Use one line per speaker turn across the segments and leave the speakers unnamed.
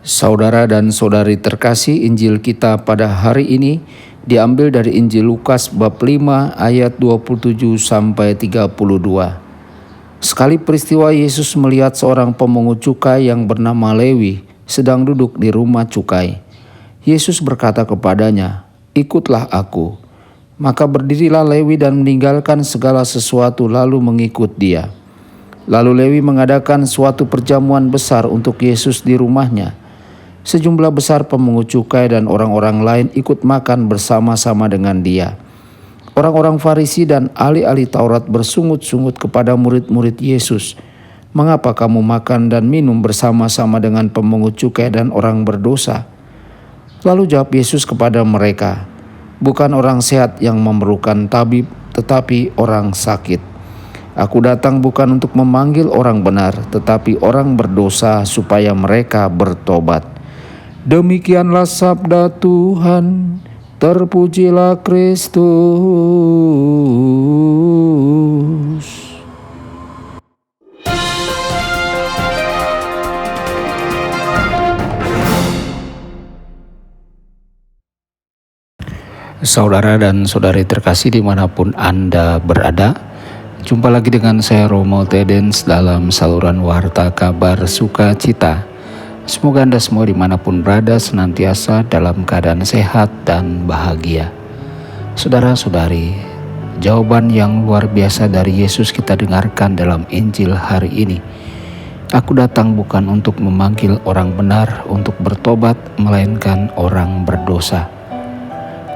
Saudara dan saudari terkasih, Injil kita pada hari ini diambil dari Injil Lukas bab 5 ayat 27 sampai 32. Sekali peristiwa Yesus melihat seorang pemungut cukai yang bernama Lewi sedang duduk di rumah cukai. Yesus berkata kepadanya, "Ikutlah aku." Maka berdirilah Lewi dan meninggalkan segala sesuatu lalu mengikut dia. Lalu Lewi mengadakan suatu perjamuan besar untuk Yesus di rumahnya. Sejumlah besar pemungut cukai dan orang-orang lain ikut makan bersama-sama dengan dia. Orang-orang Farisi dan ahli-ahli Taurat bersungut-sungut kepada murid-murid Yesus, "Mengapa kamu makan dan minum bersama-sama dengan pemungut cukai dan orang berdosa?" Lalu jawab Yesus kepada mereka, "Bukan orang sehat yang memerlukan tabib, tetapi orang sakit. Aku datang bukan untuk memanggil orang benar, tetapi orang berdosa supaya mereka bertobat." Demikianlah sabda Tuhan. Terpujilah Kristus. Saudara dan saudari terkasih dimanapun Anda berada, jumpa lagi dengan saya Romo Tedens dalam saluran Warta Kabar Sukacita. Semoga Anda semua dimanapun berada senantiasa dalam keadaan sehat dan bahagia. Saudara-saudari, jawaban yang luar biasa dari Yesus kita dengarkan dalam Injil hari ini. Aku datang bukan untuk memanggil orang benar untuk bertobat, melainkan orang berdosa.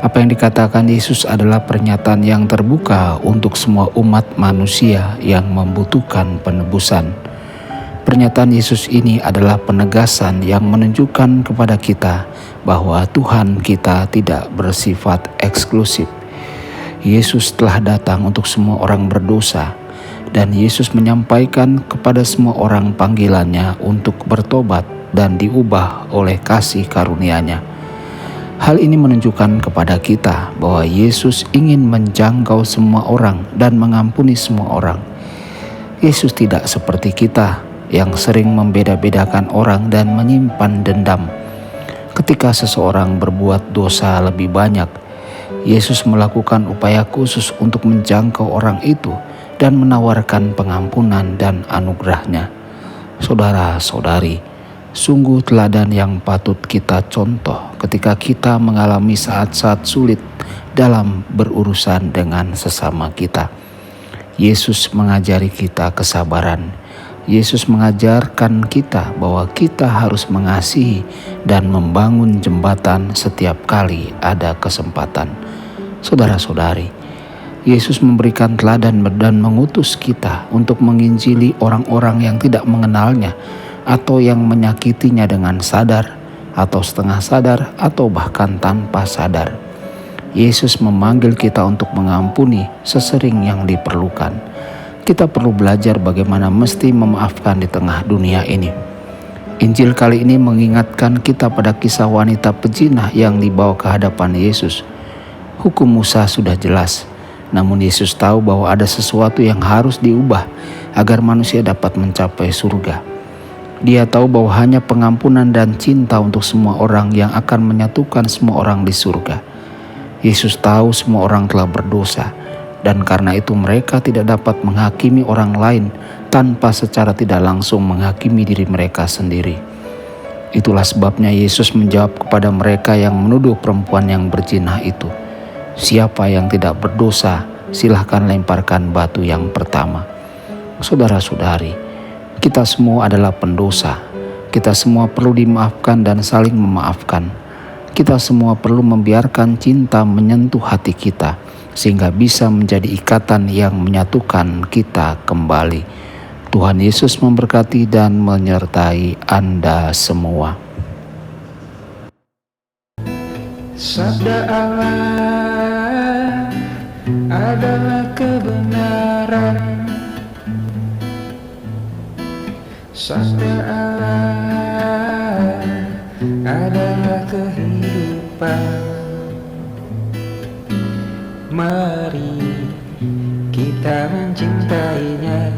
Apa yang dikatakan Yesus adalah pernyataan yang terbuka untuk semua umat manusia yang membutuhkan penebusan. Pernyataan Yesus ini adalah penegasan yang menunjukkan kepada kita bahwa Tuhan kita tidak bersifat eksklusif. Yesus telah datang untuk semua orang berdosa, dan Yesus menyampaikan kepada semua orang panggilannya untuk bertobat dan diubah oleh kasih karunia-Nya. Hal ini menunjukkan kepada kita bahwa Yesus ingin menjangkau semua orang dan mengampuni semua orang. Yesus tidak seperti kita yang sering membeda-bedakan orang dan menyimpan dendam. Ketika seseorang berbuat dosa lebih banyak, Yesus melakukan upaya khusus untuk menjangkau orang itu dan menawarkan pengampunan dan anugerah-Nya. Saudara-saudari, sungguh teladan yang patut kita contoh ketika kita mengalami saat-saat sulit dalam berurusan dengan sesama kita. Yesus mengajari kita kesabaran. Yesus mengajarkan kita bahwa kita harus mengasihi dan membangun jembatan setiap kali ada kesempatan. Saudara-saudari, Yesus memberikan teladan dan mengutus kita untuk menginjili orang-orang yang tidak mengenalnya atau yang menyakitinya dengan sadar atau setengah sadar atau bahkan tanpa sadar. Yesus memanggil kita untuk mengampuni sesering yang diperlukan. Kita perlu belajar bagaimana mesti memaafkan di tengah dunia ini. Injil kali ini mengingatkan kita pada kisah wanita pezina yang dibawa ke hadapan Yesus. Hukum Musa sudah jelas, namun Yesus tahu bahwa ada sesuatu yang harus diubah agar manusia dapat mencapai surga. Dia tahu bahwa hanya pengampunan dan cinta untuk semua orang yang akan menyatukan semua orang di surga. Yesus tahu semua orang telah berdosa, dan karena itu mereka tidak dapat menghakimi orang lain tanpa secara tidak langsung menghakimi diri mereka sendiri. Itulah sebabnya Yesus menjawab kepada mereka yang menuduh perempuan yang berzina itu, "Siapa yang tidak berdosa, silahkan lemparkan batu yang pertama." Saudara-saudari, kita semua adalah pendosa. Kita semua perlu dimaafkan dan saling memaafkan. Kita semua perlu membiarkan cinta menyentuh hati kita, sehingga bisa menjadi ikatan yang menyatukan kita kembali. Tuhan Yesus memberkati dan menyertai Anda semua.
Sabda Allah adalah kebenaran. Sabda Allah adalah kehidupan. Mari kita mencintainya,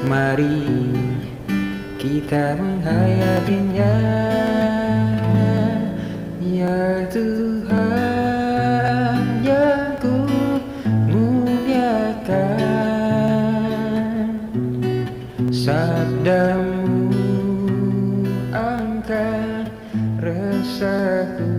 mari kita menghayatinya. Hanya Tuhan yang ku muliakan, sabdamu angkat resahku.